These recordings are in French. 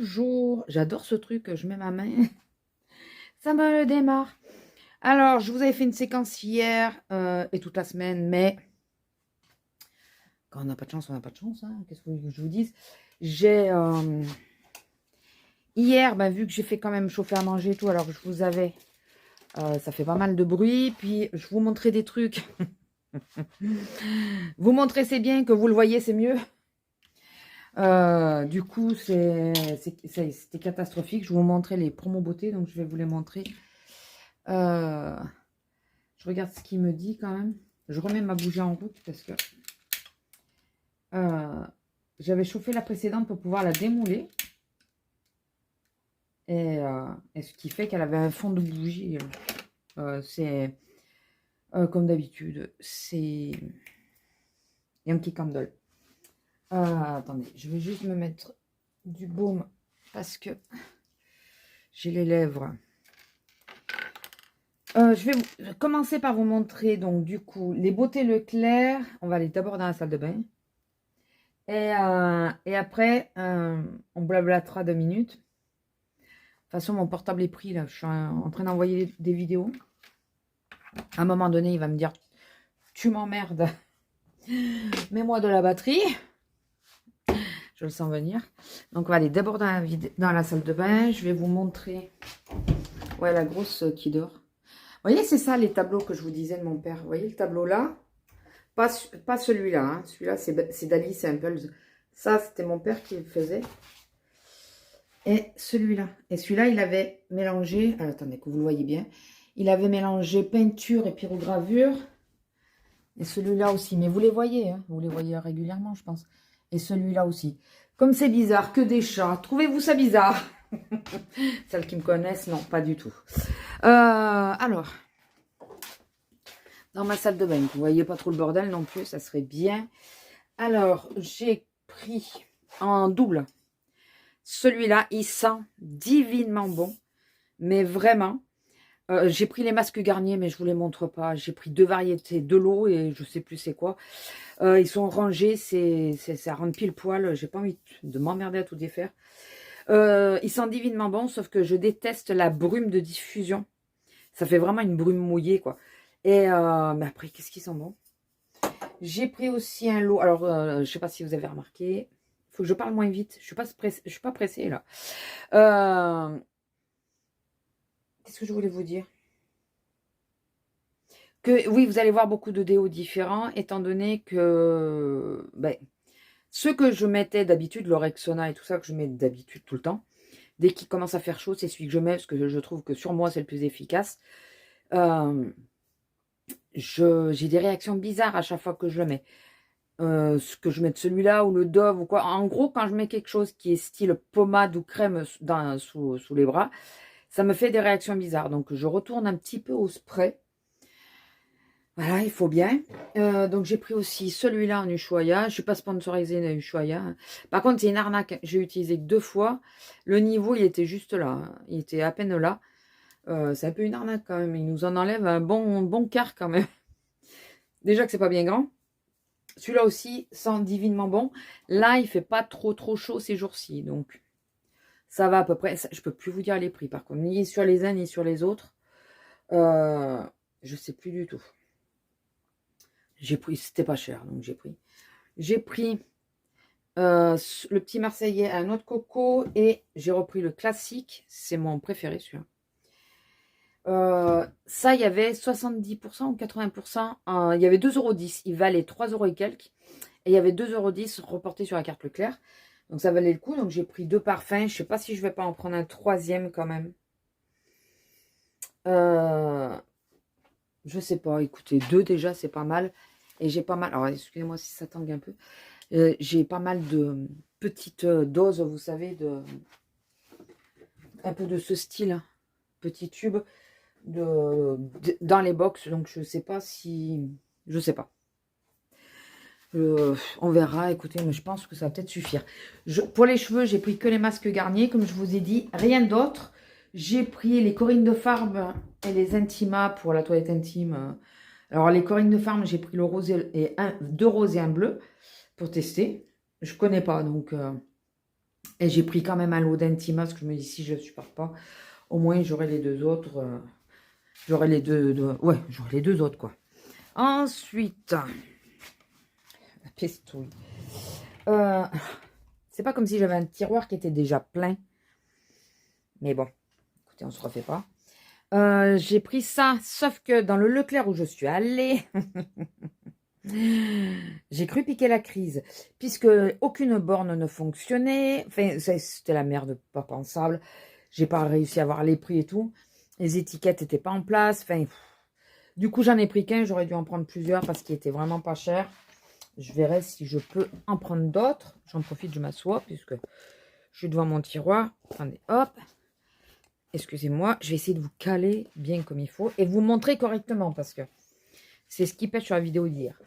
Bonjour, j'adore ce truc, je mets ma main, ça me le démarre. Alors, je vous avais fait une séquence hier et toute la semaine, mais quand on n'a pas de chance, on n'a pas de chance. Hein. Qu'est-ce que vous voulez que je vous dise? J'ai hier, vu que j'ai fait quand même chauffer à manger et tout, alors que je vous avais, ça fait pas mal de bruit, puis je vous montrais des trucs. Vous montrez, c'est bien, que vous le voyez, c'est mieux. Du coup, c'était catastrophique. Je vous montrais les promos beauté, donc je vais vous les montrer. Je regarde ce qu'il me dit quand même. Je remets ma bougie en route parce que j'avais chauffé la précédente pour pouvoir la démouler. Et ce qui fait qu'elle avait un fond de bougie. C'est comme d'habitude. C'est Yankee Candle. Attendez, je vais juste me mettre du baume parce que j'ai les lèvres. Je vais commencer par vous montrer donc du coup les beautés Leclerc. On va aller d'abord dans la salle de bain. Et après, on blablatera 2 minutes. De toute façon, mon portable est pris là. Je suis en train d'envoyer des vidéos. À un moment donné, il va me dire tu m'emmerdes. Mets-moi de la batterie. Je le sens venir. Donc, on va aller d'abord dans la salle de bain. Je vais vous montrer. Ouais, la grosse qui dort. Vous voyez, c'est ça les tableaux que je vous disais de mon père. Vous voyez le tableau là? Pas celui-là. Hein. Celui-là, c'est d'Alice et un peu. Ça, c'était mon père qui le faisait. Et celui-là. Et celui-là, il avait mélangé. Alors, attendez, que vous le voyez bien. Il avait mélangé peinture et pyrogravure. Et celui-là aussi. Mais vous les voyez. Hein. Vous les voyez régulièrement, je pense. Et celui-là aussi. Comme c'est bizarre, que des chats. Trouvez-vous ça bizarre? Celles qui me connaissent, non, pas du tout. Alors, dans ma salle de bain, vous voyez pas trop le bordel non plus, ça serait bien. Alors, j'ai pris en double. Celui-là, il sent divinement bon. Mais vraiment, j'ai pris les masques Garnier, mais je vous les montre pas. J'ai pris 2 variétés de l'eau et je sais plus c'est quoi. Ils sont rangés, ça rentre pile poil. J'ai pas envie de m'emmerder à tout défaire. Il sent divinement bon, sauf que je déteste la brume de diffusion. Ça fait vraiment une brume mouillée, quoi. Et mais après, qu'est-ce qu'ils sont bons? J'ai pris aussi un lot. Alors, je sais pas si vous avez remarqué. Il faut que je parle moins vite. Je suis pas pressée, là. Qu'est-ce que je voulais vous dire? Que oui, vous allez voir beaucoup de déos différents, étant donné que ceux que je mettais d'habitude, le Rexona et tout ça, que je mets d'habitude tout le temps, dès qu'il commence à faire chaud, c'est celui que je mets, parce que je trouve que sur moi, c'est le plus efficace. J'ai des réactions bizarres à chaque fois que je le mets. Ce que je mets de celui-là ou le Dove ou quoi. En gros, quand je mets quelque chose qui est style pommade ou crème sous les bras, ça me fait des réactions bizarres. Donc, je retourne un petit peu au spray. Voilà, il faut bien. Donc, j'ai pris aussi celui-là en Ushuaïa. Je ne suis pas sponsorisée en Ushuaïa. Par contre, c'est une arnaque. J'ai utilisé que 2 fois. Le niveau, il était juste là. Hein. Il était à peine là. C'est un peu une arnaque quand même. Il nous en enlève un bon quart quand même. Déjà que c'est pas bien grand. Celui-là aussi sent divinement bon. Là, il fait pas trop chaud ces jours-ci. Donc, ça va à peu près. Je peux plus vous dire les prix par contre. Ni sur les uns, ni sur les autres. Je sais plus du tout. J'ai pris, c'était pas cher, donc j'ai pris. J'ai pris le petit Marseillais à noix de coco et j'ai repris le classique. C'est mon préféré, celui-là. Ça, il y avait 70% ou 80%. Il y avait 2,10 €. Il valait 3 € et quelques. Et il y avait 2,10 € reportés sur la carte Leclerc. Donc ça valait le coup. Donc j'ai pris 2 parfums. Je sais pas si je vais pas en prendre un 3e quand même. Je sais pas. Écoutez, 2 déjà, c'est pas mal. Et j'ai pas mal. Alors excusez-moi si ça tangue un peu. J'ai pas mal de petites doses, vous savez, un peu de ce style. Hein. Petit tube. Dans les box, donc je sais pas si je sais pas, on verra. Écoutez, mais je pense que ça va peut-être suffire. Pour les cheveux, j'ai pris que les masques Garnier, comme je vous ai dit, rien d'autre. J'ai pris les Corinne de Farbe et les Intima pour la toilette intime. Alors les Corinne de Farbe, j'ai pris le rose et 2 roses et un bleu pour tester. Je connais pas, donc Et j'ai pris quand même un lot d'Intima, parce que je me dis, si je ne supporte pas, au moins j'aurai les deux autres. J'aurai les ouais, j'aurai les deux autres, quoi. Ensuite, la pestouille. C'est pas comme si j'avais un tiroir qui était déjà plein. Mais bon, écoutez, on se refait pas. J'ai pris ça, sauf que dans le Leclerc où je suis allée, j'ai cru piquer la crise, puisque aucune borne ne fonctionnait. Enfin, c'était la merde, pas pensable. J'ai pas réussi à voir les prix et tout. Les étiquettes n'étaient pas en place. Enfin, du coup, j'en ai pris qu'un. J'aurais dû en prendre plusieurs parce qu'il était vraiment pas cher. Je verrai si je peux en prendre d'autres. J'en profite, je m'assois puisque je suis devant mon tiroir. Attendez, hop. Excusez-moi, je vais essayer de vous caler bien comme il faut et vous montrer correctement parce que c'est ce qui pêche sur la vidéo d'hier.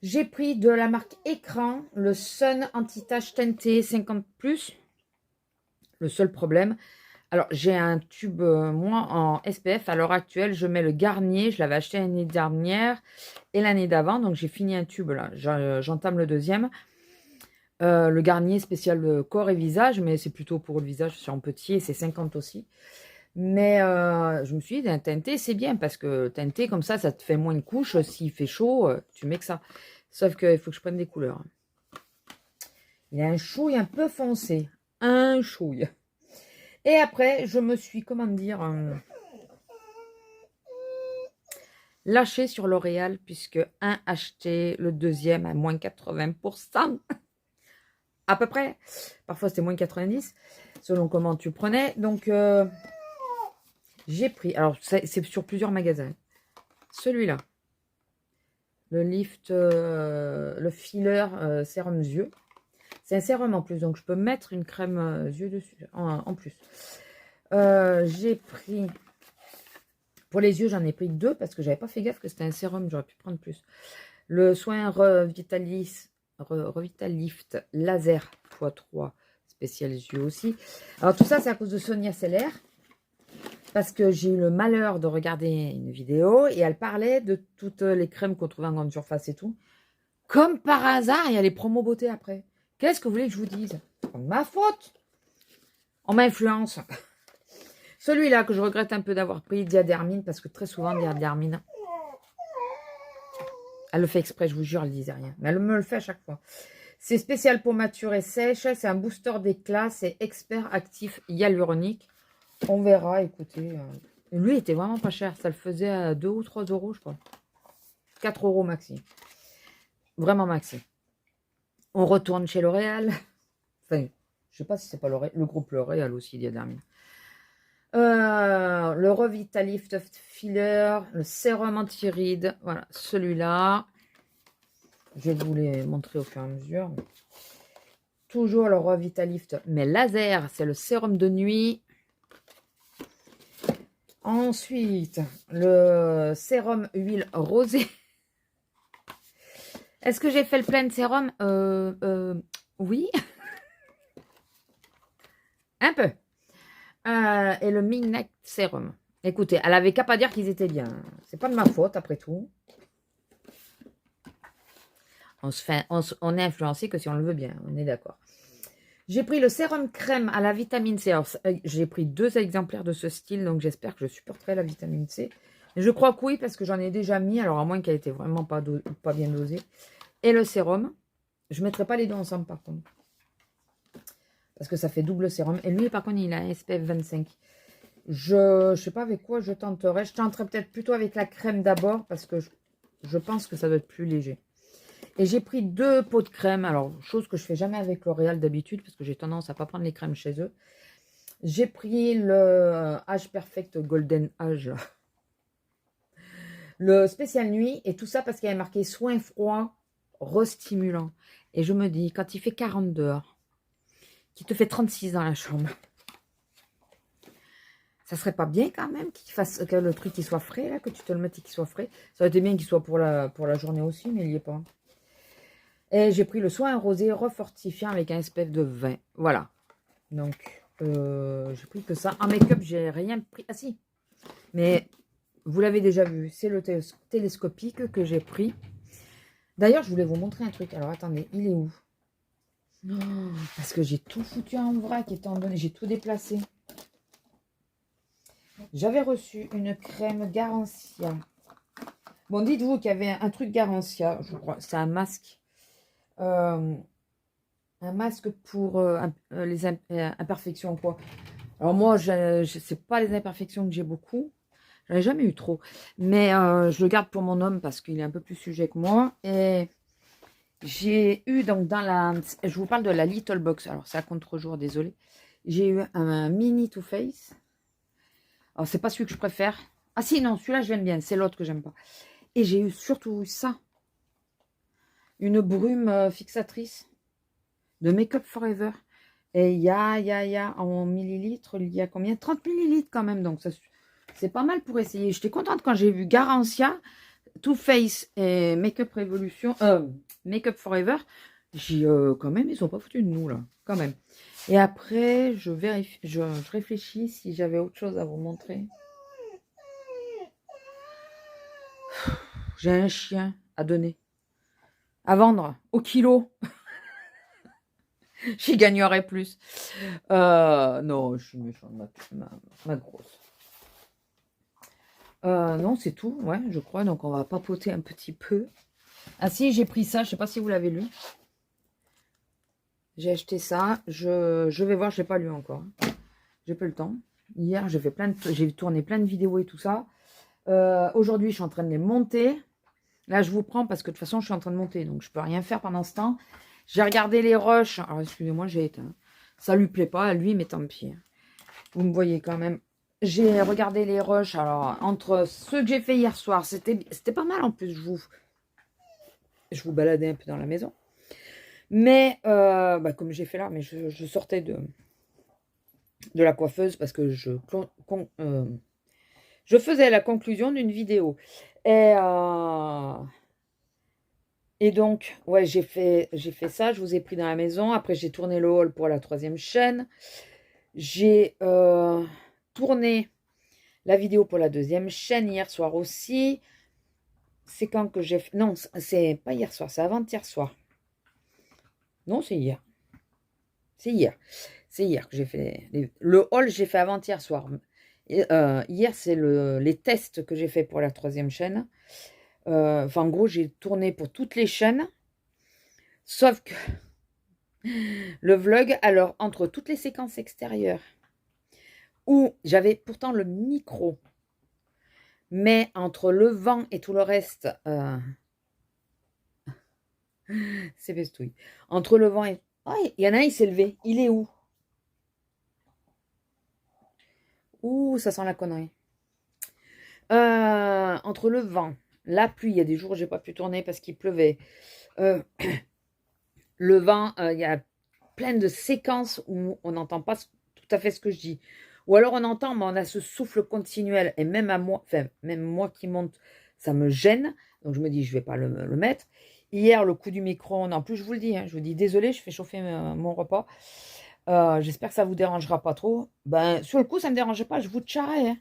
J'ai pris de la marque Écran le Sun Anti-Tache Teinté 50+. Le seul problème, alors j'ai un tube, moi, en SPF. À l'heure actuelle, je mets le Garnier. Je l'avais acheté l'année dernière et l'année d'avant. Donc j'ai fini un tube là. J'entame le deuxième. Le Garnier spécial corps et visage, mais c'est plutôt pour le visage, c'est en petit et c'est 50 aussi. Mais je me suis dit, un teinté, c'est bien parce que teinté, comme ça te fait moins de couches. S'il fait chaud, tu mets que ça. Sauf qu'il faut que je prenne des couleurs. Il a un chouille un peu foncé. Un chouille. Et après, je me suis, comment dire, lâché sur L'Oréal puisque un acheté, le deuxième à moins 80%. À peu près. Parfois, c'était moins 90, selon comment tu prenais. Donc, j'ai pris, alors c'est sur plusieurs magasins. Celui-là. Le lift, le filler sérum yeux. C'est un sérum en plus, donc je peux mettre une crème yeux dessus en plus. J'ai pris, pour les yeux, j'en ai pris 2 parce que j'avais pas fait gaffe que c'était un sérum, j'aurais pu prendre plus. Le soin Revitalift laser x3 spécial yeux aussi. Alors tout ça, c'est à cause de Sonia Seller. Parce que j'ai eu le malheur de regarder une vidéo et elle parlait de toutes les crèmes qu'on trouvait en grande surface et tout. Comme par hasard, il y a les promos beauté après. Qu'est-ce que vous voulez que je vous dise? C'est pas de ma faute. On m'influence. Celui-là que je regrette un peu d'avoir pris, Diadermine, parce que très souvent, Diadermine, elle le fait exprès, je vous jure, elle disait rien. Mais elle me le fait à chaque fois. C'est spécial pour mature et sèche. C'est un booster d'éclat. C'est expert actif hyaluronique. On verra, écoutez. Lui, il était vraiment pas cher. Ça le faisait à 2 ou 3 euros, je crois. 4 euros maxi. Vraiment maxi. On retourne chez L'Oréal. Enfin, je sais pas si c'est pas le groupe L'Oréal aussi, Diadermine. Le Revitalift Filler, le sérum anti-rides. Voilà, celui-là. Je vais vous les montrer au fur et à mesure. Toujours le Revitalift, mais laser. C'est le sérum de nuit. Ensuite, le sérum huile rosée. Est-ce que j'ai fait le plein de sérum? Oui. Un peu. Et le Midnight Sérum. Écoutez, elle avait qu'à pas dire qu'ils étaient bien. C'est pas de ma faute, après tout. On est influencé que si on le veut bien. On est d'accord. J'ai pris le sérum crème à la vitamine C. J'ai pris 2 exemplaires de ce style, donc j'espère que je supporterai la vitamine C. Je crois que oui, parce que j'en ai déjà mis, alors à moins qu'elle était vraiment pas bien dosée. Et le sérum. Je ne mettrai pas les deux ensemble, par contre. Parce que ça fait double sérum. Et lui, par contre, il a un SPF 25. Je ne sais pas avec quoi je tenterai. Je tenterai peut-être plutôt avec la crème d'abord, parce que je pense que ça doit être plus léger. Et j'ai pris 2 pots de crème. Alors, chose que je ne fais jamais avec L'Oréal d'habitude, parce que j'ai tendance à ne pas prendre les crèmes chez eux. J'ai pris le Age Perfect Golden Age. Le spécial nuit. Et tout ça parce qu'il y avait marqué soin froid, restimulant. Et je me dis, quand il fait 40 dehors, qu'il te fait 36 dans la chambre, ça serait pas bien quand même que le truc qui soit frais, là, que tu te le mettes et qu'il soit frais. Ça aurait été bien qu'il soit pour la journée aussi, mais il n'y est pas. Et j'ai pris le soin rosé refortifiant avec un SPF de 20. Voilà. Donc, j'ai pris que ça. En make-up, j'ai rien pris. Ah si. Mais vous l'avez déjà vu. C'est le télescopique que j'ai pris. D'ailleurs, je voulais vous montrer un truc. Alors, attendez. Il est où? Oh, parce que j'ai tout foutu en vrac étant donné, j'ai tout déplacé. J'avais reçu une crème Garancia. Bon, dites-vous qu'il y avait un truc Garancia, je crois. C'est un masque pour les imperfections, quoi. Alors moi, c'est pas les imperfections que j'ai beaucoup. J'en ai jamais eu trop. Mais je le garde pour mon homme parce qu'il est un peu plus sujet que moi. Et j'ai eu donc dans la... Je vous parle de la Little Box. Alors c'est à contre-jour, désolé. J'ai eu un mini Too Faced. Alors c'est pas celui que je préfère. Ah si, non, celui-là je l'aime bien. C'est l'autre que j'aime pas. Et j'ai eu surtout ça. Une brume fixatrice de Make Up Forever. Et il y a en millilitres, il y a combien? 30 millilitres quand même. Donc ça, c'est pas mal pour essayer. J'étais contente quand j'ai vu Garancia, Too Faced et Make Up Revolution, Make Up Forever. J'ai quand même, ils ont pas foutu de nous là, quand même. Et après, je vérifie, je réfléchis si j'avais autre chose à vous montrer. J'ai un chien à donner, à vendre au kilo. J'y gagnerais plus. Non, je suis méchante, ma grosse. Non, c'est tout, ouais, je crois. Donc, on va papoter un petit peu. Ah si, j'ai pris ça. Je sais pas si vous l'avez lu. J'ai acheté ça. Je vais voir, je l'ai pas lu encore. J'ai pas le temps. Hier, j'ai tourné plein de vidéos et tout ça. Aujourd'hui, je suis en train de les monter. Là, je vous prends parce que de toute façon, je suis en train de monter. Donc, je peux rien faire pendant ce temps. J'ai regardé les rushs. Alors, excusez-moi, j'ai éteint. Ça lui plaît pas à lui, mais tant pis. Vous me voyez quand même. J'ai regardé les rushs. Alors, entre ceux que j'ai fait hier soir, c'était pas mal en plus. Je vous baladais un peu dans la maison. Mais, comme j'ai fait là, mais je sortais de la coiffeuse parce que je faisais la conclusion d'une vidéo. Et donc, ouais, j'ai fait ça. Je vous ai pris dans la maison. Après, j'ai tourné le haul pour la 3e chaîne. J'ai tourné la vidéo pour la 2e chaîne hier soir aussi. C'est quand que j'ai fait... Non, c'est pas hier soir, c'est avant-hier soir. Non, c'est hier. C'est hier. C'est hier que j'ai fait... Le haul, j'ai fait avant-hier soir. Hier, c'est les tests que j'ai fait pour la 3e chaîne. Enfin, en gros, j'ai tourné pour toutes les chaînes. Sauf que le vlog, alors, entre toutes les séquences extérieures, où j'avais pourtant le micro, mais entre le vent et tout le reste, c'est bestouille. Entre le vent et... Oh, il y en a un, il s'est levé. Il est où? Ouh, ça sent la connerie. Entre le vent, la pluie, il y a des jours où j'ai pas pu tourner parce qu'il pleuvait. Le vent, il y a plein de séquences où on n'entend pas tout à fait ce que je dis. Ou alors on entend, mais on a ce souffle continuel. Et même à moi, enfin, même moi qui monte, ça me gêne. Donc je me dis, je vais pas le mettre. Hier, le coup du micro-ondes, en plus je vous le dis, je vous dis désolé, je fais chauffer mon repas. J'espère que ça vous dérangera pas trop. Ben, sur le coup, ça me dérangeait pas, je vous tcharais. Hein.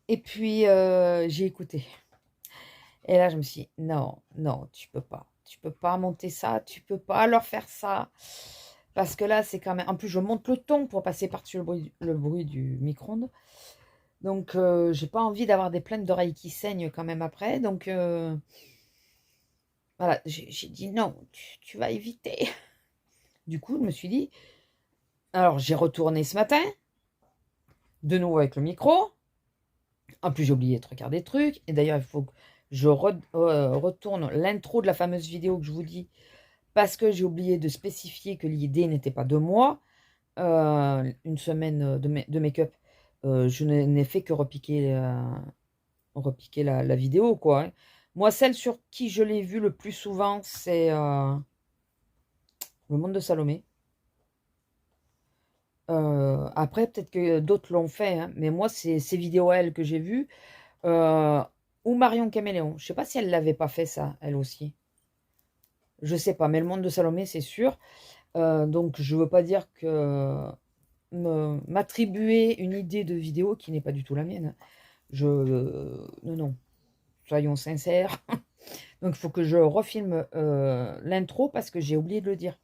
Et puis, j'ai écouté. Et là, je me suis dit, non, non, tu peux pas. Tu peux pas monter ça, tu peux pas leur faire ça. Parce que là, c'est quand même... En plus, je monte le ton pour passer par-dessus le bruit du micro-ondes. Donc, j'ai pas envie d'avoir des plaintes d'oreilles qui saignent quand même après. Donc, voilà, j'ai dit non, tu vas éviter. Du coup, je me suis dit... Alors, j'ai retourné ce matin. De nouveau avec le micro. En plus, j'ai oublié de regarder le truc. Et d'ailleurs, il faut que je retourne l'intro de la fameuse vidéo que je vous dis. Parce que j'ai oublié de spécifier que l'idée n'était pas de moi. Une semaine de make-up. Je n'ai fait que repiquer la vidéo, quoi. Hein. Moi, celle sur qui je l'ai vue le plus souvent, c'est Le Monde de Salomé. Après, peut-être que d'autres l'ont fait, hein, mais moi, c'est ces vidéos, elle, que j'ai vues. Ou Marion Caméléon. Je sais pas si elle l'avait pas fait, ça, elle aussi. Je sais pas, mais Le Monde de Salomé, c'est sûr. Donc, je veux pas dire que... m'attribuer une idée de vidéo qui n'est pas du tout la mienne. Non, non. Soyons sincères. Donc, il faut que je refilme l'intro parce que j'ai oublié de le dire.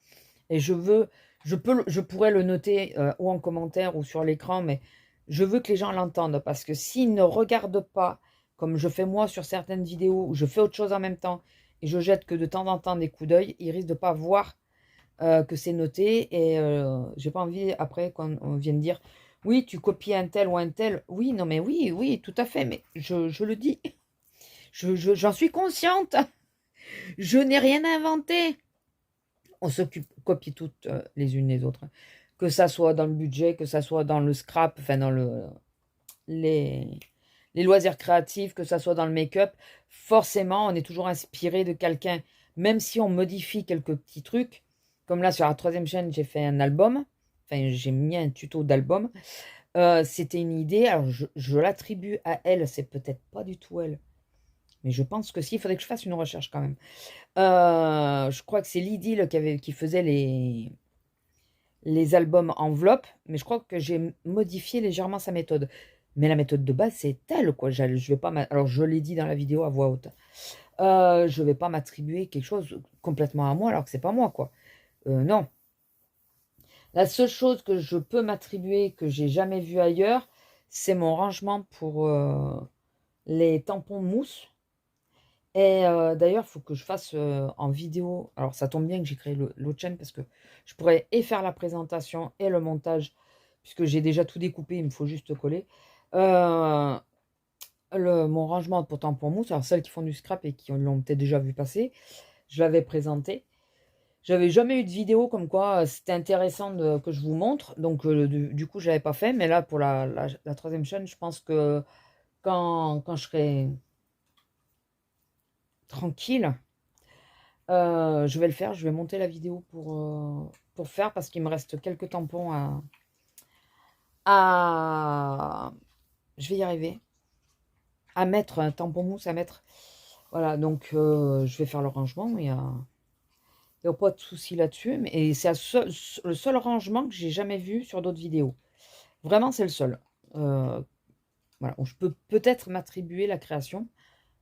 Et je pourrais le noter ou en commentaire ou sur l'écran, mais je veux que les gens l'entendent parce que s'ils ne regardent pas, comme je fais moi sur certaines vidéos, où je fais autre chose en même temps et je jette que de temps en temps des coups d'œil, ils risquent de pas voir que c'est noté et j'ai pas envie après qu'on vienne dire oui, tu copies un tel ou un tel. Oui, non, mais oui, oui, tout à fait, mais je le dis, j'en suis consciente, je n'ai rien inventé. On copie toutes les unes les autres, que ça soit dans le budget, que ça soit dans le scrap, enfin dans les, les loisirs créatifs, que ça soit dans le make-up. Forcément, on est toujours inspiré de quelqu'un, même si on modifie quelques petits trucs. Comme là, sur la troisième chaîne, j'ai fait un album. Enfin, j'ai mis un tuto d'album. C'était une idée. Alors, je l'attribue à elle. C'est peut-être pas du tout elle. Mais je pense que si, il faudrait que je fasse une recherche quand même. Je crois que c'est Lydie qui faisait les albums enveloppes. Mais je crois que j'ai modifié légèrement sa méthode. Mais la méthode de base, c'est elle, quoi. Je vais pas alors, je l'ai dit dans la vidéo à voix haute. Je vais pas m'attribuer quelque chose complètement à moi, alors que c'est pas moi, quoi. Non. La seule chose que je peux m'attribuer, que j'ai jamais vu ailleurs, c'est mon rangement pour les tampons mousse. Et d'ailleurs, il faut que je fasse en vidéo. Alors, ça tombe bien que j'ai créé l'autre chaîne parce que je pourrais et faire la présentation et le montage, puisque j'ai déjà tout découpé, il me faut juste coller. Euh, mon rangement pour tampons mousse, alors celles qui font du scrap et qui l'ont peut-être déjà vu passer, je l'avais présenté. J'avais jamais eu de vidéo comme quoi c'était intéressant que je vous montre, donc du coup, je l'avais pas fait. Mais là, pour la troisième chaîne, je pense que quand je serai tranquille, je vais le faire. Je vais monter la vidéo pour faire parce qu'il me reste quelques tampons à... Je vais y arriver. À mettre, un tampon mousse à mettre. Voilà, donc je vais faire le rangement. Il n'y a pas de souci là-dessus. Et c'est le seul rangement que j'ai jamais vu sur d'autres vidéos. Vraiment, c'est le seul. Voilà, je peux peut-être m'attribuer la création.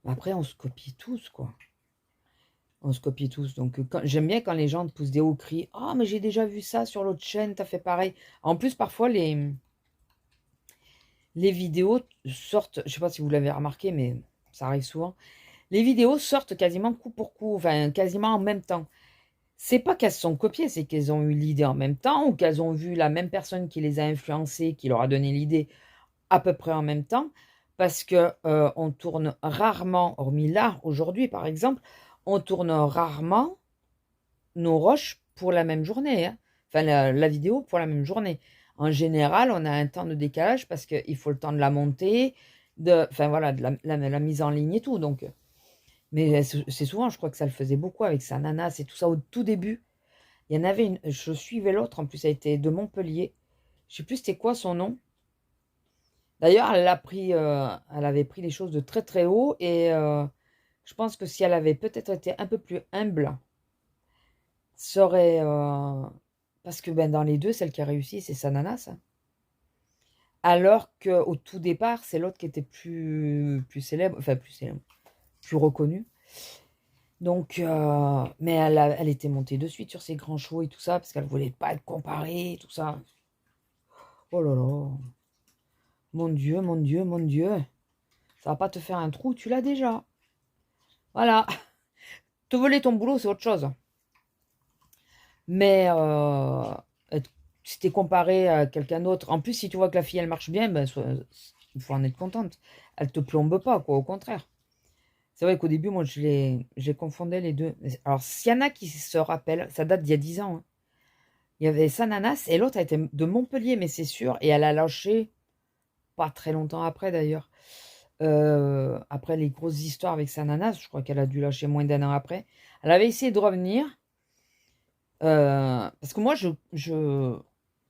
Mais après, on se copie tous, quoi. On se copie tous. Donc, j'aime bien quand les gens te poussent des hauts cris. Ah, mais j'ai déjà vu ça sur l'autre chaîne, t'as fait pareil. En plus, parfois, les vidéos sortent, je sais pas si vous l'avez remarqué, mais ça arrive souvent. Les vidéos sortent quasiment coup pour coup, enfin, quasiment en même temps. C'est pas qu'elles se sont copiées, c'est qu'elles ont eu l'idée en même temps ou qu'elles ont vu la même personne qui les a influencées, qui leur a donné l'idée à peu près en même temps, parce que on tourne rarement, hormis là, aujourd'hui par exemple, on tourne rarement nos rushs pour la même journée, hein. Enfin, la vidéo pour la même journée. En général, on a un temps de décalage parce qu'il faut le temps de la monter, enfin voilà, de la mise en ligne et tout. Donc, mais c'est souvent, je crois que ça le faisait beaucoup avec sa nanas et tout ça au tout début. Il y en avait une, je suivais l'autre, en plus, elle était de Montpellier. Je sais plus c'était quoi son nom. D'ailleurs, elle avait pris les choses de très très haut et je pense que si elle avait peut-être été un peu plus humble, ça aurait... parce que ben, dans les deux, celle qui a réussi, c'est sa nanas, hein. Alors qu'au tout départ, c'est l'autre qui était plus célèbre, enfin plus célèbre, plus reconnue. Donc, mais elle était montée de suite sur ses grands shows et tout ça, parce qu'elle voulait pas être comparée et tout ça. Oh là là. Mon Dieu, mon Dieu, mon Dieu. Ça va pas te faire un trou, tu l'as déjà. Voilà. Te voler ton boulot, c'est autre chose. Mais si t'es comparé à quelqu'un d'autre, en plus, si tu vois que la fille, elle marche bien, ben, il faut en être contente. Elle te plombe pas, quoi, au contraire. C'est vrai qu'au début, moi, j'ai confondu les deux. Alors, s'il y en a qui se rappellent, ça date d'il y a 10 ans, hein. Il y avait Sananas et l'autre, elle était de Montpellier, mais c'est sûr. Et elle a lâché, pas très longtemps après d'ailleurs. Après les grosses histoires avec Sananas, je crois qu'elle a dû lâcher moins d'un an après. Elle avait essayé de revenir. Parce que moi,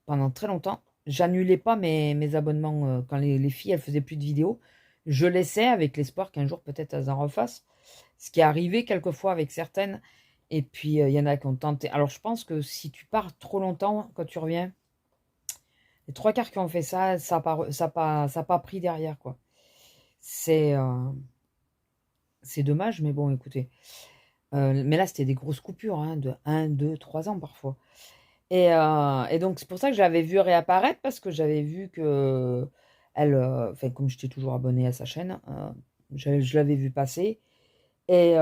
pendant très longtemps, j'annulais pas mes abonnements quand les filles, elles faisaient plus de vidéos. Je laissais avec l'espoir qu'un jour, peut-être, elles en refassent. Ce qui est arrivé quelquefois avec certaines. Et puis, il y en a qui ont tenté. Alors, je pense que si tu pars trop longtemps, quand tu reviens, les trois quarts qui ont fait ça, ça a pas pris derrière, quoi. C'est c'est dommage, mais bon, écoutez. Mais là, c'était des grosses coupures, hein, de 1, 2, 3 ans parfois. Et donc, c'est pour ça que je l'avais vu réapparaître, parce que j'avais vu que elle, enfin, comme j'étais toujours abonnée à sa chaîne, je l'avais vu passer. Et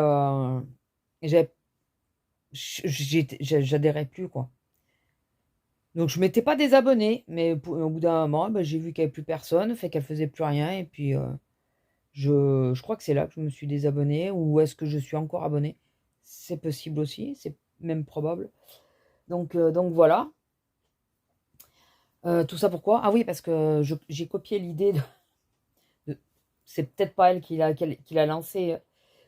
j'ai- j'adhérais plus, quoi. Donc, je m'étais pas désabonnée, mais au bout d'un moment, ben, j'ai vu qu'il n'y avait plus personne, fait qu'elle faisait plus rien. Et puis, je crois que c'est là que je me suis désabonnée, ou est-ce que je suis encore abonnée? C'est possible aussi, c'est même probable. Donc voilà. Tout ça pourquoi? Ah oui, parce que j'ai copié l'idée c'est peut-être pas elle qui l'a lancé,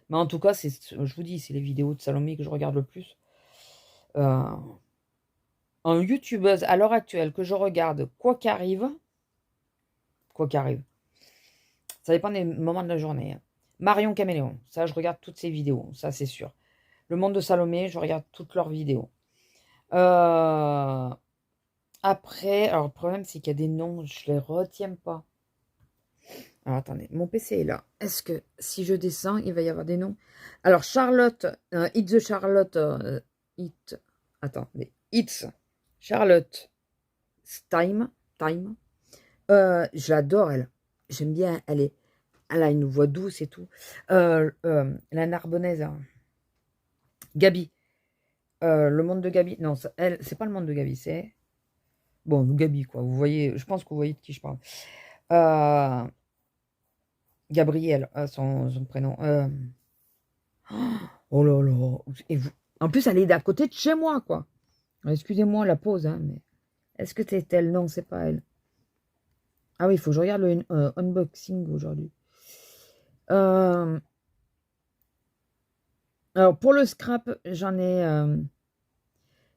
mais en tout cas, je vous dis, c'est les vidéos de Salomé que je regarde le plus. Euh, en youtubeuse à l'heure actuelle que je regarde, quoi qu'arrive, ça dépend des moments de la journée, hein. Marion Caméléon, ça je regarde toutes ses vidéos, ça c'est sûr. Le monde de Salomé, je regarde toutes leurs vidéos. Euh, Après, alors le problème c'est qu'il y a des noms, je les retiens pas. Alors attendez, mon PC est là. Est-ce que si je descends, il va y avoir des noms? Alors Charlotte, It's the Charlotte, attendez, It's Charlotte Time. Je l'adore, elle. J'aime bien, elle a une voix douce et tout. La Narbonnaise, hein. Gabi. Le monde de Gabi. Non, c'est pas le monde de Gabi, c'est... Bon, Gabi, quoi. Vous voyez, je pense que vous voyez de qui je parle. Gabriel, son prénom. Oh là là. En plus, elle est d'à côté de chez moi, quoi. Excusez-moi la pause, hein, mais est-ce que c'est elle? Non, c'est pas elle. Ah oui, il faut que je regarde le unboxing aujourd'hui. Alors, pour le scrap, j'en ai...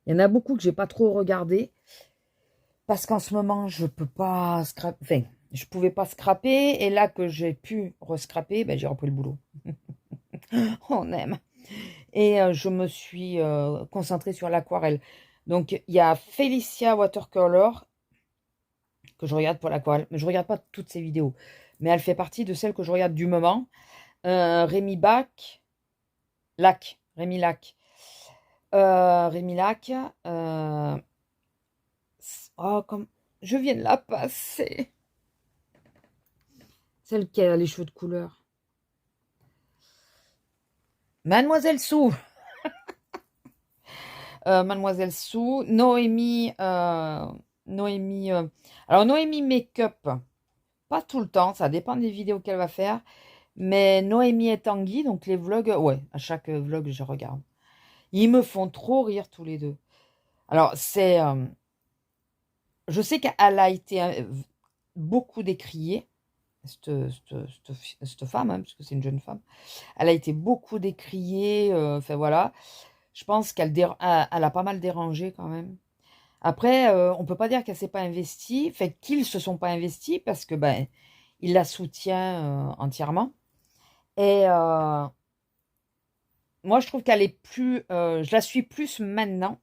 Il y en a beaucoup que j'ai pas trop regardé, parce qu'en ce moment, je peux pas scraper... Enfin, je pouvais pas scraper, et là que j'ai pu rescraper, ben, j'ai repris le boulot. On aime. Et je me suis concentrée sur l'aquarelle. Donc, il y a Felicia Watercolor que je regarde pour l'aquarelle. Mais je regarde pas toutes ses vidéos. Mais elle fait partie de celles que je regarde du moment. Rémi Lac. Rémi Lac. Rémi Lac. Oh, comme... Je viens de la passer. Celle qui a les cheveux de couleur. Mademoiselle Sou. Mademoiselle Sou. Noémie. Noémie. Alors, Noémie Make-up. Pas tout le temps, ça dépend des vidéos qu'elle va faire. Mais Noémie et Tanguy, donc les vlogs, ouais, à chaque vlog, je regarde. Ils me font trop rire tous les deux. Alors, je sais qu'elle a été beaucoup décriée, cette femme, hein, parce que c'est une jeune femme. Elle a été beaucoup décriée, enfin voilà. Je pense elle a pas mal dérangé quand même. Après, on peut pas dire qu'elle s'est pas investie, fait qu'ils se sont pas investis, parce que ben, il la soutient entièrement. Et moi, je trouve qu'elle est plus... je la suis plus maintenant.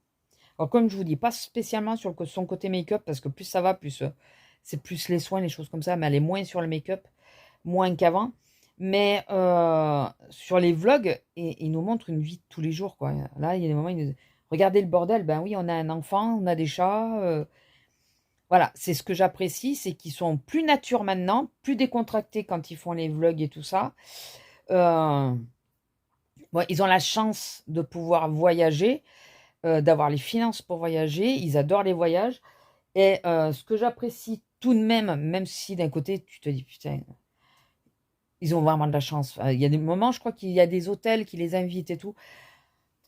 Alors, comme je vous dis, pas spécialement sur son côté make-up, parce que plus ça va, plus c'est plus les soins, les choses comme ça, mais elle est moins sur le make-up, moins qu'avant. Mais sur les vlogs, il nous montre une vie de tous les jours, quoi. Là, il y a des moments, regardez le bordel, ben oui, on a un enfant, on a des chats. Voilà, c'est ce que j'apprécie, c'est qu'ils sont plus nature maintenant, plus décontractés quand ils font les vlogs et tout ça. Euh, Bon, ils ont la chance de pouvoir voyager, d'avoir les finances pour voyager. Ils adorent les voyages. Et ce que j'apprécie tout de même, même si d'un côté, tu te dis, putain, ils ont vraiment de la chance. Il y a des moments, je crois qu'il y a des hôtels qui les invitent et tout.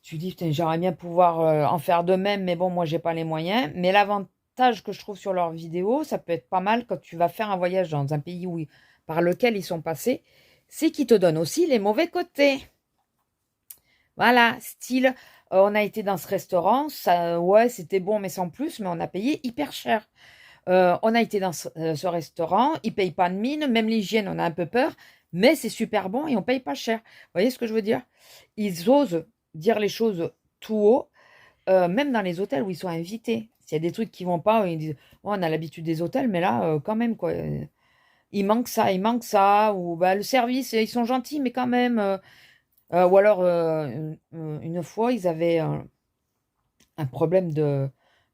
Tu dis, putain, j'aimerais bien pouvoir en faire de même, mais bon, moi, j'ai pas les moyens. Mais l'avantage que je trouve sur leurs vidéos, ça peut être pas mal quand tu vas faire un voyage dans un pays par lequel ils sont passés, c'est qu'ils te donnent aussi les mauvais côtés. Voilà, style, on a été dans ce restaurant, ça, ouais, c'était bon, mais sans plus, mais on a payé hyper cher. On a été dans ce restaurant, ils payent pas de mine, même l'hygiène, on a un peu peur, mais c'est super bon et on paye pas cher. Vous voyez ce que je veux dire? Ils osent dire les choses tout haut, même dans les hôtels où ils sont invités. S'il y a des trucs qui vont pas, ils disent, oh, on a l'habitude des hôtels, mais là, quand même, quoi. Il manque ça, ou bah, le service, ils sont gentils, mais quand même. Ou alors, une fois, ils avaient un problème de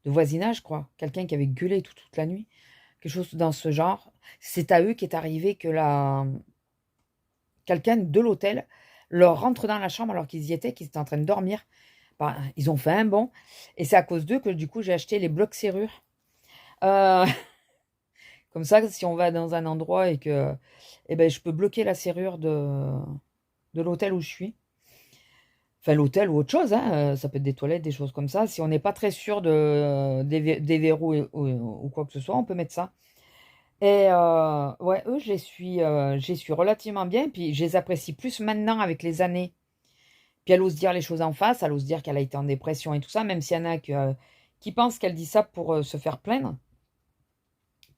de voisinage, je crois. Quelqu'un qui avait gueulé toute la nuit. Quelque chose dans ce genre. C'est à eux qu'est arrivé que quelqu'un de l'hôtel leur rentre dans la chambre alors qu'ils y étaient, qu'ils étaient en train de dormir. Bah, ils ont fait un bond. Et c'est à cause d'eux que du coup j'ai acheté les blocs serrures. Euh, Comme ça, si on va dans un endroit et que eh ben, je peux bloquer la serrure de l'hôtel où je suis. Enfin, l'hôtel ou autre chose, hein, ça peut être des toilettes, des choses comme ça. Si on n'est pas très sûr des verrous ou quoi que ce soit, on peut mettre ça. Et ouais, eux, je les suis relativement bien. Puis je les apprécie plus maintenant avec les années. Puis elle ose dire les choses en face, elle ose dire qu'elle a été en dépression et tout ça, même s'il y en a qui pensent qu'elle dit ça pour se faire plaindre.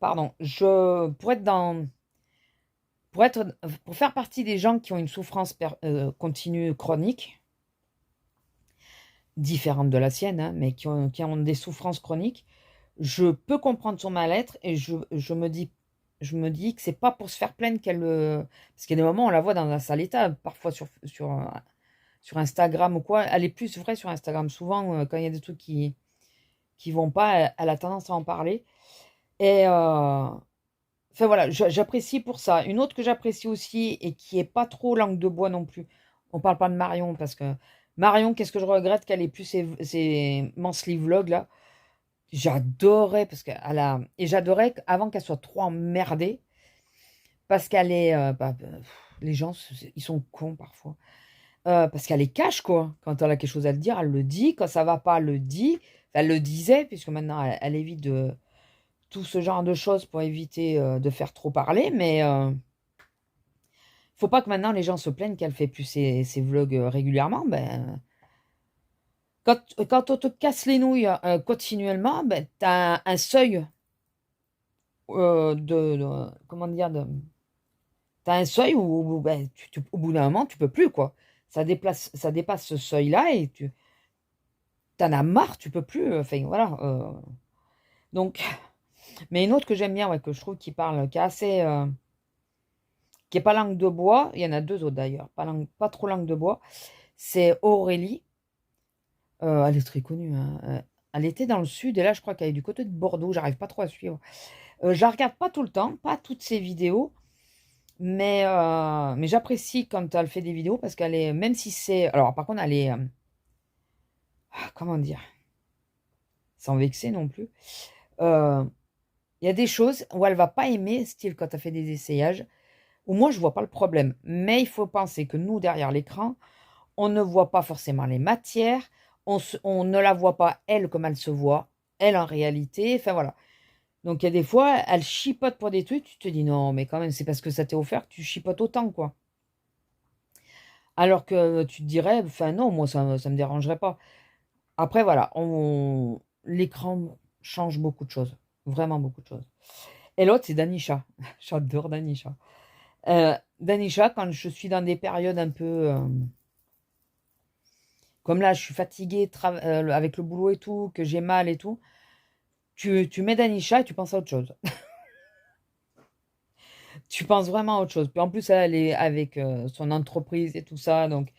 Pardon, pour faire partie des gens qui ont une souffrance continue chronique, différente de la sienne, hein, mais qui ont des souffrances chroniques, je peux comprendre son mal-être et je me dis que c'est pas pour se faire plaindre qu'elle. Parce qu'il y a des moments, on la voit dans un sale état, parfois sur Instagram ou quoi. Elle est plus vraie sur Instagram. Souvent, quand il y a des trucs qui vont pas, elle a tendance à en parler. Et enfin voilà, j'apprécie pour ça. Une autre que j'apprécie aussi et qui est pas trop langue de bois non plus. On parle pas de Marion parce que Marion, qu'est-ce que je regrette qu'elle ait plus ses monthly vlogs là. J'adorais parce et j'adorais avant qu'elle soit trop emmerdée parce qu'elle est les gens ils sont cons parfois. Parce qu'elle les cache quoi. Quand elle a quelque chose à le dire, elle le dit. Quand ça va pas, elle le dit. Elle le disait puisque maintenant elle évite de tout ce genre de choses pour éviter de faire trop parler. Mais faut pas que maintenant les gens se plaignent qu'elle fait plus ses vlogs régulièrement. Ben, quand on te casse les nouilles continuellement, ben, tu as un seuil comment dire, t'as un seuil où ben, au bout d'un moment, tu peux plus, quoi. Ça dépasse ce seuil-là et tu t'en as marre, tu peux plus. Enfin, voilà. Donc, mais une autre que j'aime bien, ouais, que je trouve qui est assez, qui est pas langue de bois. Il y en a deux autres d'ailleurs, pas trop langue de bois. C'est Aurélie. Elle est très connue, hein. Elle était dans le sud et là, je crois qu'elle est du côté de Bordeaux. J'arrive pas trop à suivre. Je la regarde pas tout le temps, pas toutes ses vidéos. Mais j'apprécie quand elle fait des vidéos parce qu'elle est, même si c'est. Alors, par contre, elle est. Comment dire? Sans vexer non plus. Euh, Il y a des choses où elle va pas aimer, style quand elle fait des essayages, où moi, je vois pas le problème. Mais il faut penser que nous, derrière l'écran, on ne voit pas forcément les matières, on ne la voit pas, elle, comme elle se voit, elle, en réalité. Enfin, voilà. Donc, il y a des fois, elle chipote pour des trucs, tu te dis non, mais quand même, c'est parce que ça t'est offert que tu chipotes autant, quoi. Alors que tu te dirais, enfin non, moi ça me dérangerait pas. Après voilà, l'écran change beaucoup de choses, vraiment beaucoup de choses. Et l'autre c'est Danisha. J'adore Danisha. Danisha, quand je suis dans des périodes un peu comme là, je suis fatiguée avec le boulot et tout, que j'ai mal et tout, tu mets Danisha et tu penses à autre chose. Tu penses vraiment à autre chose. Puis en plus, elle est avec son entreprise et tout ça, donc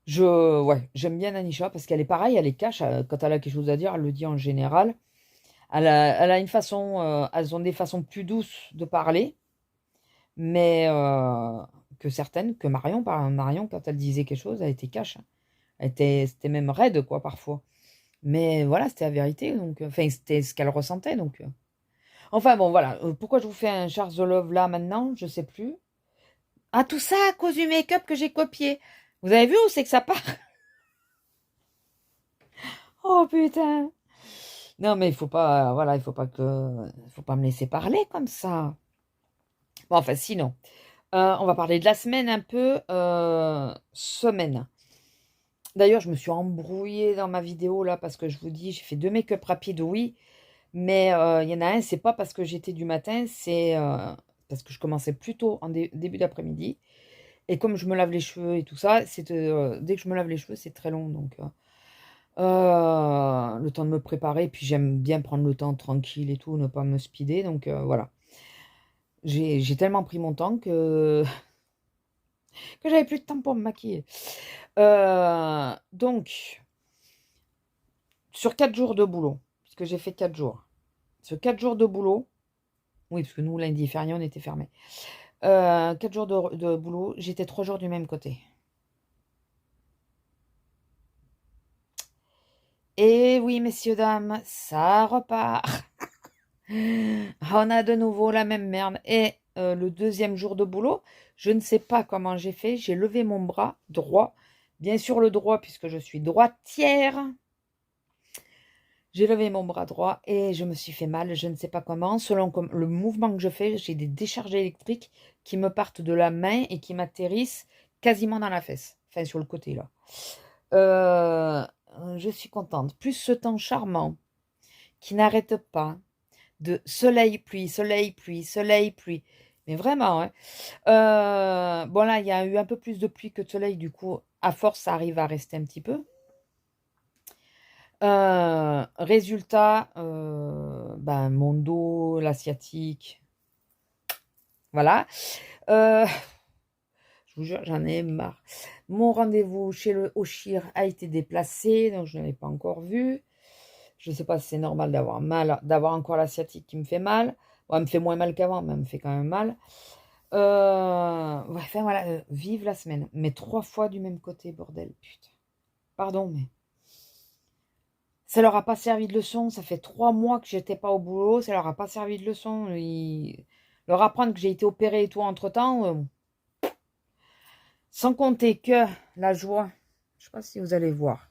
ouais, j'aime bien Anisha parce qu'elle est pareille, elle est cash. Quand elle a quelque chose à dire, elle le dit en général. Elle a une façon, elles ont des façons plus douces de parler, mais que certaines, que Marion, par exemple, Marion, quand elle disait quelque chose, elle était cash, hein. C'était même raide, quoi, parfois. Mais voilà, c'était la vérité, donc, enfin, c'était ce qu'elle ressentait, donc. Enfin, bon, voilà. Pourquoi je vous fais un Charles the Love là, maintenant? Je sais plus. Ah, tout ça à cause du make-up que j'ai copié. Vous avez vu où c'est que ça part? Oh, putain! Non, mais il faut pas, voilà, il faut pas me laisser parler comme ça. Bon, enfin, sinon, on va parler de la semaine un peu. Semaine. D'ailleurs, je me suis embrouillée dans ma vidéo là parce que je vous dis, j'ai fait 2 make-up rapides, oui, mais il y en a un, c'est pas parce que j'étais du matin, c'est parce que je commençais plus tôt en début d'après-midi. Et comme je me lave les cheveux et tout ça, dès que je me lave les cheveux, c'est très long, donc. Le temps de me préparer, puis j'aime bien prendre le temps tranquille et tout, ne pas me speeder, donc voilà. J'ai tellement pris mon temps que j'avais plus de temps pour me maquiller. Donc, sur 4 jours de boulot, parce puisque j'ai fait 4 jours. Sur 4 jours de boulot, oui, parce que nous, lundi et férié, on était fermés. 4 jours de boulot, j'étais 3 jours du même côté. Et oui, messieurs, dames, ça repart. On a de nouveau la même merde. Et le deuxième jour de boulot, je ne sais pas comment j'ai fait. J'ai levé mon bras droit. Bien sûr le droit, puisque je suis droitière. J'ai levé mon bras droit et je me suis fait mal. Je ne sais pas comment. Selon le mouvement que je fais, j'ai des décharges électriques qui me partent de la main et qui m'atterrissent quasiment dans la fesse. Enfin, sur le côté, là. Je suis contente. Plus ce temps charmant qui n'arrête pas de soleil, pluie, soleil, pluie, soleil, pluie. Mais vraiment, hein. Bon, là, il y a eu un peu plus de pluie que de soleil. Du coup, à force, ça arrive à rester un petit peu. Résultat, ben, mon dos, l'asiatique. Voilà. Je vous jure, j'en ai marre. Mon rendez-vous chez le Oshir a été déplacé, donc je ne l'ai pas encore vu. Je ne sais pas si c'est normal d'avoir mal, d'avoir encore l'asiatique qui me fait mal. Bon, elle me fait moins mal qu'avant, mais elle me fait quand même mal. Ouais, enfin voilà, vive la semaine. Mais 3 fois du même côté, bordel, putain. Pardon, mais ça leur a pas servi de leçon. Ça fait 3 mois que j'étais pas au boulot. Ça leur a pas servi de leçon. Leur apprendre que j'ai été opérée et tout entre-temps. Sans compter que la joie. Je sais pas si vous allez voir.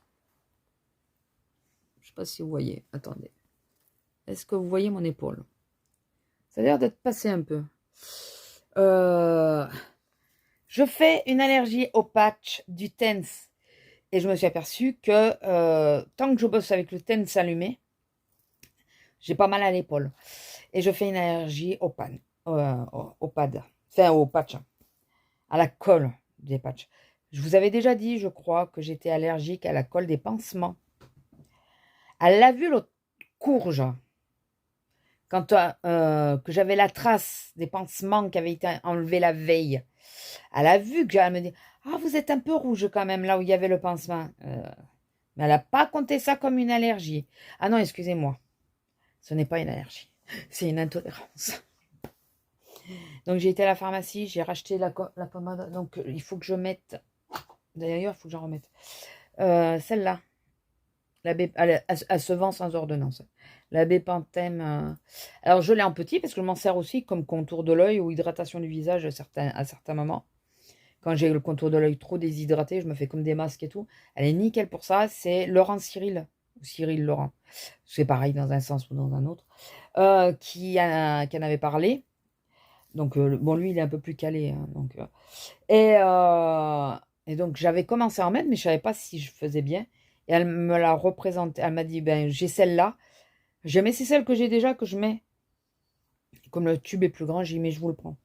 Je sais pas si vous voyez. Attendez. Est-ce que vous voyez mon épaule? Ça a l'air d'être passé un peu. Je fais une allergie au patch du TENS. Et je me suis aperçue que tant que je bosse avec le TENS allumé, j'ai pas mal à l'épaule. Et je fais une allergie au pad. Enfin, au patch. À la colle des patchs. Je vous avais déjà dit, je crois, que j'étais allergique à la colle des pansements. Elle l'a vu l'autre courge. Quand que j'avais la trace des pansements qui avaient été enlevés la veille. Elle a vu que j'allais me dire, ah, vous êtes un peu rouge quand même, là où il y avait le pansement. Mais elle n'a pas compté ça comme une allergie. Ah non, excusez-moi. Ce n'est pas une allergie. C'est une intolérance. Donc j'ai été à la pharmacie, j'ai racheté la pommade. Donc il faut que je mette. D'ailleurs, il faut que j'en remette. Celle-là. Elle se vend sans ordonnance. La Bépantème. Alors je l'ai en petit parce que je m'en sers aussi comme contour de l'œil ou hydratation du visage à certains moments. Quand j'ai le contour de l'œil trop déshydraté, je me fais comme des masques et tout. Elle est nickel pour ça. C'est Laurent Cyril. Ou Cyril Laurent. C'est pareil dans un sens ou dans un autre. Qui en avait parlé. Donc, bon, lui, il est un peu plus calé. Hein, donc, et donc, j'avais commencé à en mettre, mais je ne savais pas si je faisais bien. Et elle me l'a représentée. Elle m'a dit, ben, j'ai celle-là. Jamais c'est celle que j'ai déjà que je mets. Et comme le tube est plus grand, j'ai dit, mais je vous le prends.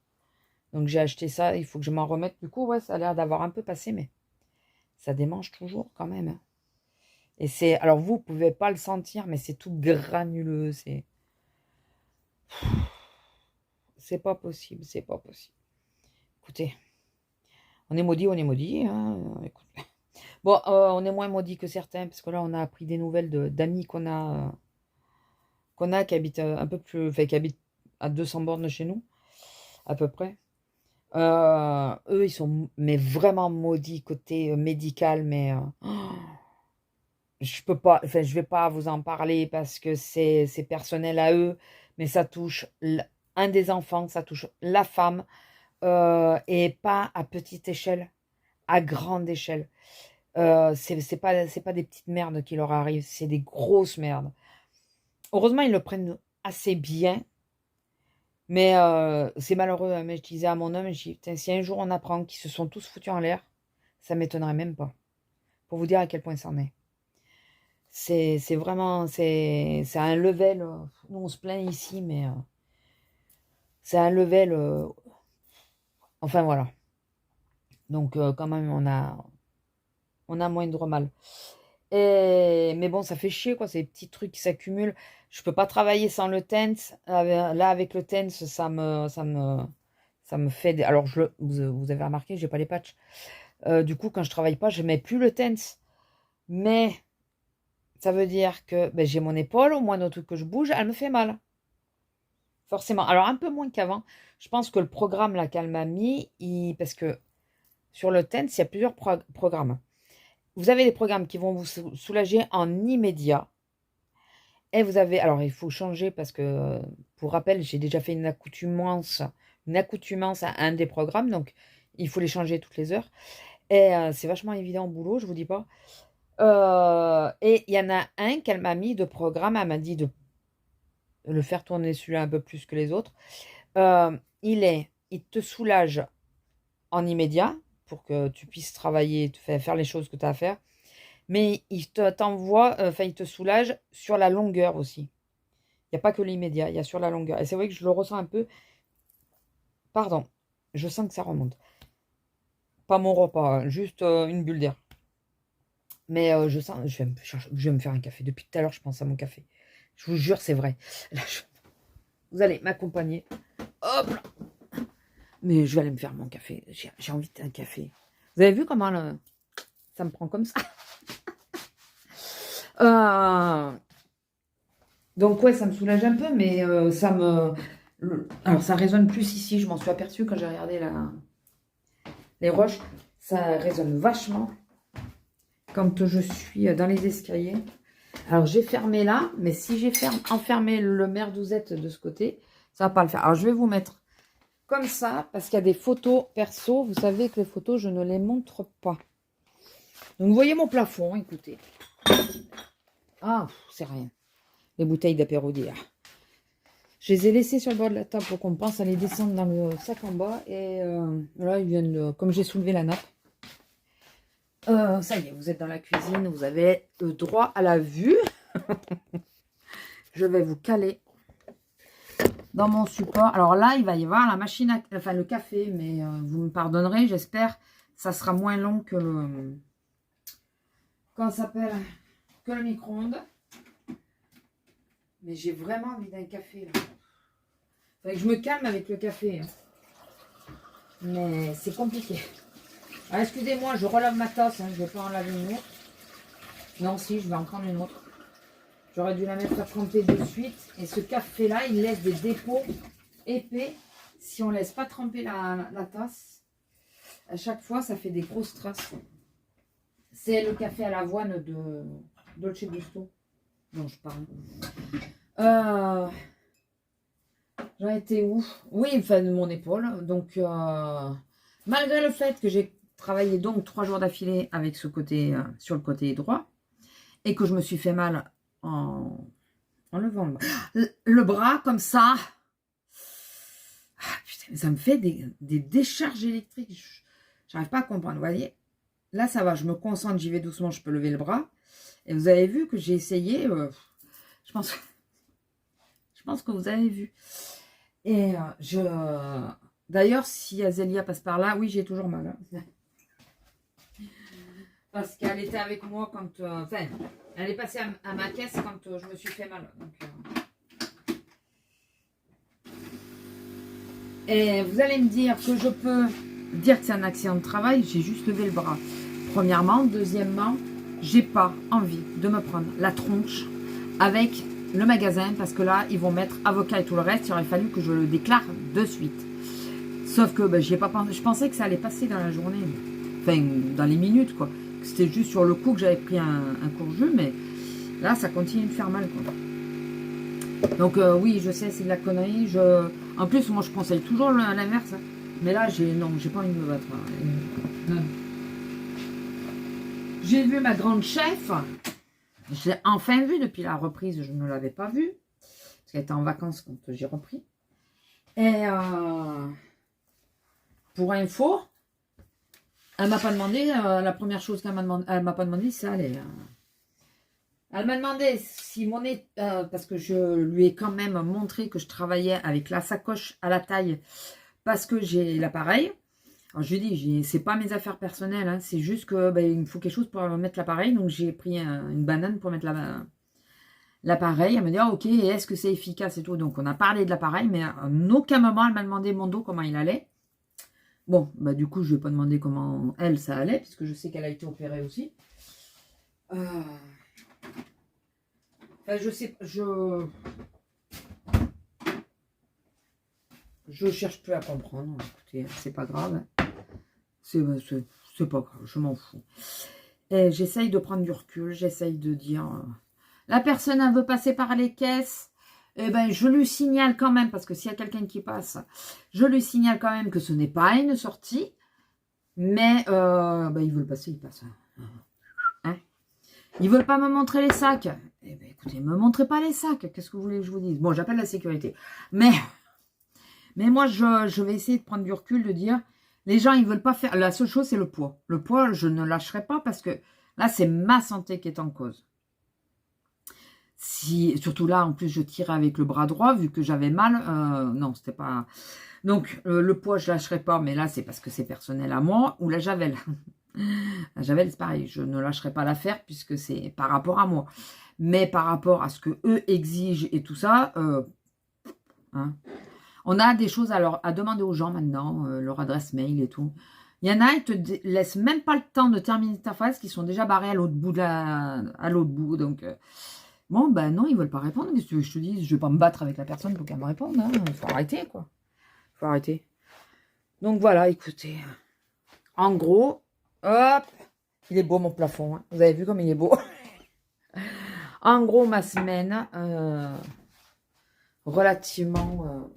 Donc, j'ai acheté ça. Il faut que je m'en remette. Du coup, ouais, ça a l'air d'avoir un peu passé, mais ça démange toujours quand même. Hein. Et c'est... Alors, vous ne pouvez pas le sentir, mais c'est tout granuleux. C'est pas possible, c'est pas possible. Écoutez, on est maudit, on est maudit. Hein. Bon, on est moins maudit que certains, parce que là, on a appris des nouvelles d'amis qu'on a qui habitent un peu plus, enfin, qui habitent à 200 bornes de chez nous, à peu près. Eux, ils sont mais vraiment maudits côté médical, mais je peux pas, enfin, je vais pas vous en parler parce que c'est personnel à eux, mais ça touche un des enfants, ça touche la femme, et pas à petite échelle, à grande échelle. C'est pas des petites merdes qui leur arrivent, c'est des grosses merdes. Heureusement, ils le prennent assez bien, mais c'est malheureux. Hein, mais je disais à mon homme, je dis, si un jour on apprend qu'ils se sont tous foutus en l'air, ça m'étonnerait même pas. Pour vous dire à quel point ça en est. C'est vraiment, c'est un level. Nous, on se plaint ici, mais c'est un level. Enfin, voilà. Donc, quand même, on a moindre mal. Mais bon, ça fait chier, quoi. Ces petits trucs qui s'accumulent. Je peux pas travailler sans le TENS. Là, avec le TENS, ça me fait... Alors, vous avez remarqué, j'ai pas les patchs. Du coup, quand je travaille pas, je mets plus le TENS. Mais ça veut dire que ben, j'ai mon épaule, au moindre truc que je bouge, elle me fait mal. Forcément. Alors, un peu moins qu'avant. Je pense que le programme là qu'elle m'a mis, parce que sur le TENS, il y a plusieurs programmes. Vous avez des programmes qui vont vous soulager en immédiat. Et vous avez, alors il faut changer parce que, pour rappel, j'ai déjà fait une accoutumance à un des programmes, donc il faut les changer toutes les heures. Et c'est vachement évident au boulot, je vous dis pas. Et il y en a un qu'elle m'a mis de programme, elle m'a dit de le faire tourner celui-là un peu plus que les autres. Il te soulage en immédiat pour que tu puisses travailler, faire les choses que tu as à faire. Mais il t'envoie, il te soulage sur la longueur aussi. Il n'y a pas que l'immédiat, il y a sur la longueur. Et c'est vrai que je le ressens un peu. Pardon, je sens que ça remonte. Pas mon repas, hein, juste une bulle d'air. Mais je sens, je vais me faire un café. Depuis tout à l'heure, je pense à mon café. Je vous jure, c'est vrai. Là, vous allez m'accompagner. Hop là. Mais je vais aller me faire mon café. J'ai envie d'un café. Vous avez vu comment ça me prend comme ça? Donc ouais, ça me soulage un peu, mais alors ça résonne plus ici. Je m'en suis aperçue quand j'ai regardé les roches. Ça résonne vachement quand je suis dans les escaliers. Alors j'ai fermé là, mais si j'ai enfermé le merdouzette de ce côté, ça va pas le faire. Alors je vais vous mettre comme ça, parce qu'il y a des photos perso. Vous savez que les photos, je ne les montre pas. Donc vous voyez mon plafond, écoutez. Ah, c'est rien. Les bouteilles d'apéro d'hier. Je les ai laissées sur le bord de la table pour qu'on pense à les descendre dans le sac en bas. Et là, ils viennent comme j'ai soulevé la nappe. Ça y est, vous êtes dans la cuisine. Vous avez le droit à la vue. Je vais vous caler dans mon support. Alors là, il va y avoir la machine enfin le café. Mais vous me pardonnerez, j'espère. Ça sera moins long que le... Comment ça s'appelle? Que le micro-ondes. Mais j'ai vraiment envie d'un café, là. Faudrait que je me calme avec le café. Hein. Mais c'est compliqué. Ah, excusez-moi, je relève ma tasse. Hein, je ne vais pas en laver une autre. Non, si, je vais en prendre une autre. J'aurais dû la mettre à tremper de suite. Et ce café-là, il laisse des dépôts épais. Si on ne laisse pas tremper la tasse, à chaque fois, ça fait des grosses traces. C'est le café à l'avoine de Dolce Gusto dont je parle. J'en étais où? Oui, enfin de mon épaule. Donc, malgré le fait que j'ai travaillé donc 3 jours d'affilée avec ce côté, sur le côté droit, et que je me suis fait mal en levant le bras comme ça. Ah, putain, ça me fait des décharges électriques. J'arrive pas à comprendre. Vous voyez, là ça va, je me concentre, j'y vais doucement, je peux lever le bras. Et vous avez vu que j'ai essayé. Je pense que vous avez vu. Et d'ailleurs, si Azélia passe par là, oui, j'ai toujours mal. Hein. Parce qu'elle était avec moi quand... enfin, elle est passée à ma caisse quand je me suis fait mal. Donc, Et vous allez me dire que je peux dire que c'est un accident de travail. J'ai juste levé le bras. Premièrement. Deuxièmement, j'ai pas envie de me prendre la tronche avec le magasin, parce que là, ils vont mettre avocat et tout le reste. Il aurait fallu que je le déclare de suite. Sauf que ben, j'y ai pas pensé. Je pensais que ça allait passer dans la journée. Enfin, dans les minutes, quoi. C'était juste sur le coup que j'avais pris un court jus, mais là, ça continue de faire mal, quoi. Donc, oui, je sais, c'est de la connerie. En plus, moi, je conseille toujours l'inverse. Hein. Mais là, j'ai pas envie de me battre. Hein. J'ai vu ma grande chef. Je l'ai enfin vue depuis la reprise. Je ne l'avais pas vue. Parce qu'elle était en vacances quand j'ai repris. Et pour info, elle m'a pas demandé, la première chose qu'elle m'a pas demandé, c'est aller. Elle m'a demandé si mon parce que je lui ai quand même montré que je travaillais avec la sacoche à la taille parce que j'ai l'appareil. Alors je lui ai dit, c'est pas mes affaires personnelles, hein, c'est juste que ben, il me faut quelque chose pour mettre l'appareil. Donc j'ai pris une banane pour mettre l'appareil. Elle me dit, ah, ok, et est-ce que c'est efficace et tout. Donc on a parlé de l'appareil, mais à aucun moment elle m'a demandé mon dos, comment il allait. Bon, bah du coup, je ne vais pas demander comment elle, ça allait, puisque je sais qu'elle a été opérée aussi. Enfin, je sais, je cherche plus à comprendre. Écoutez, c'est pas grave. C'est pas grave, je m'en fous. Et j'essaye de prendre du recul, j'essaye de dire... la personne, elle veut passer par les caisses. Eh ben, je lui signale quand même, parce que s'il y a quelqu'un qui passe, je lui signale quand même que ce n'est pas une sortie. Mais ben, ils veulent passer, ils passent. Hein, ils veulent pas me montrer les sacs. Eh ben, écoutez, me montrez pas les sacs. Qu'est-ce que vous voulez que je vous dise? Bon, j'appelle la sécurité. Mais moi, je vais essayer de prendre du recul, de dire, les gens, ils veulent pas faire... La seule chose, c'est le poids. Le poids, je ne lâcherai pas parce que là, c'est ma santé qui est en cause. Surtout là, en plus, je tirais avec le bras droit, vu que j'avais mal. Non, c'était pas... Donc, le poids, je lâcherai pas, mais là, c'est parce que c'est personnel à moi. Ou la javel. La javel, c'est pareil. Je ne lâcherai pas l'affaire, puisque c'est par rapport à moi. Mais par rapport à ce que eux exigent et tout ça... hein. On a des choses à demander aux gens maintenant, leur adresse mail et tout. Il y en a, ils te laissent même pas le temps de terminer ta phrase, qui sont déjà barrés à l'autre bout à l'autre bout. Donc, bon, ben non, ils veulent pas répondre. Qu'est-ce que tu veux que je te dise? Je vais pas me battre avec la personne pour qu'elle me réponde. Hein. Faut arrêter, quoi. Faut arrêter. Donc voilà, écoutez. En gros, hop, il est beau mon plafond. Hein. Vous avez vu comme il est beau. En gros, ma semaine, relativement...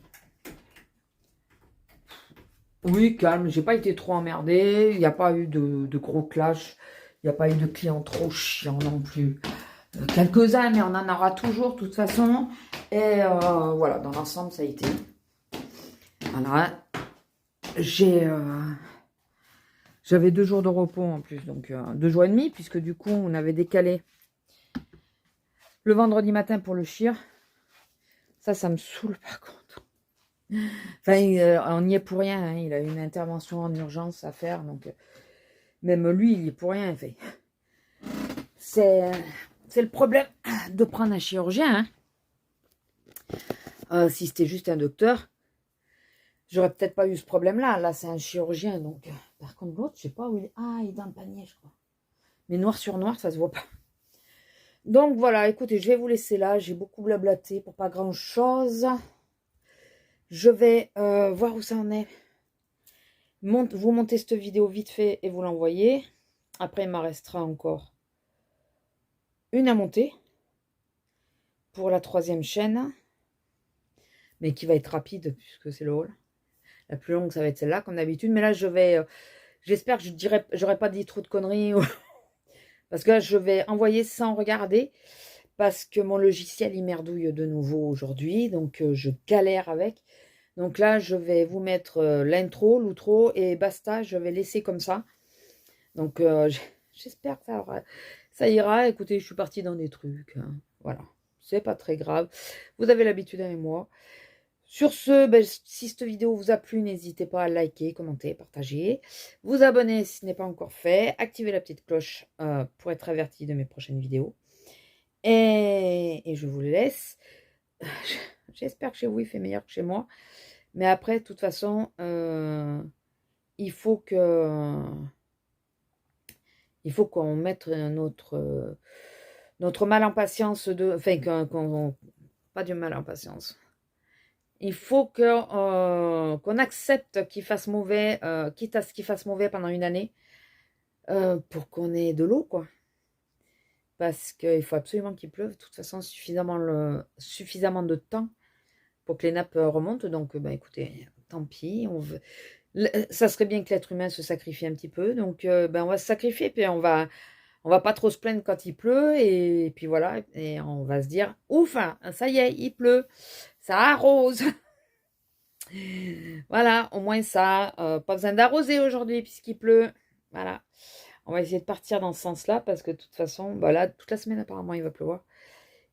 oui, calme, j'ai pas été trop emmerdée, il n'y a pas eu de gros clash, il n'y a pas eu de clients trop chiants non plus. Quelques-uns, mais on en aura toujours de toute façon. Et voilà, dans l'ensemble, ça a été. Voilà. J'avais 2 jours de repos en plus, donc 2 jours et demi, puisque du coup, on avait décalé le vendredi matin pour le chir. Ça me saoule par contre. Enfin, on n'y est pour rien, hein. Il a une intervention en urgence à faire, donc même lui, il y est pour rien. Fait. C'est le problème de prendre un chirurgien. Hein. Si c'était juste un docteur, j'aurais peut-être pas eu ce problème-là. Là, c'est un chirurgien, donc... Par contre, l'autre, je sais pas où il est. Ah, il est dans le panier, je crois. Mais noir sur noir, ça se voit pas. Donc voilà, écoutez, je vais vous laisser là. J'ai beaucoup blablaté pour pas grand-chose. Je vais voir où ça en est. Vous montez cette vidéo vite fait et vous l'envoyez. Après, il m'en restera encore une à monter pour la 3e chaîne. Mais qui va être rapide puisque c'est le haul. La plus longue, ça va être celle-là comme d'habitude. Mais là, je vais... j'espère que j'aurais pas dit trop de conneries. Parce que là, je vais envoyer sans regarder. Parce que mon logiciel, il merdouille de nouveau aujourd'hui. Donc, je galère avec. Donc là, je vais vous mettre l'intro, l'outro et basta. Je vais laisser comme ça. Donc, j'espère que ça ira. Écoutez, je suis partie dans des trucs. Hein. Voilà. C'est pas très grave. Vous avez l'habitude avec moi. Sur ce, ben, si cette vidéo vous a plu, n'hésitez pas à liker, commenter, partager. Vous abonner si ce n'est pas encore fait. Activez la petite cloche pour être averti de mes prochaines vidéos. Et je vous laisse. J'espère que chez vous, il fait meilleur que chez moi. Mais après, de toute façon, il faut qu'on mette notre mal en patience enfin, pas du mal en patience. Il faut qu'on accepte qu'il fasse mauvais, quitte à ce qu'il fasse mauvais pendant une année, pour qu'on ait de l'eau, quoi. Parce qu'il faut absolument qu'il pleuve, de toute façon, suffisamment de temps pour que les nappes remontent. Donc, ben, écoutez, tant pis. Ça serait bien que l'être humain se sacrifie un petit peu. Donc, ben, on va se sacrifier, puis on va pas trop se plaindre quand il pleut. Et puis voilà, et on va se dire, ouf, ça y est, il pleut. Ça arrose. Voilà, au moins ça. Pas besoin d'arroser aujourd'hui puisqu'il pleut. Voilà. On va essayer de partir dans ce sens-là parce que de toute façon, bah là, toute la semaine apparemment, il va pleuvoir.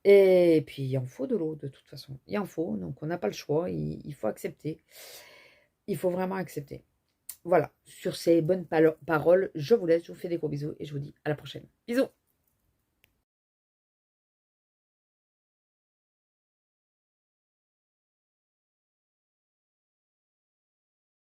Et puis, il en faut de l'eau de toute façon. Il en faut, donc on n'a pas le choix. Il faut accepter. Il faut vraiment accepter. Voilà, sur ces bonnes paroles, je vous laisse. Je vous fais des gros bisous et je vous dis à la prochaine. Bisous!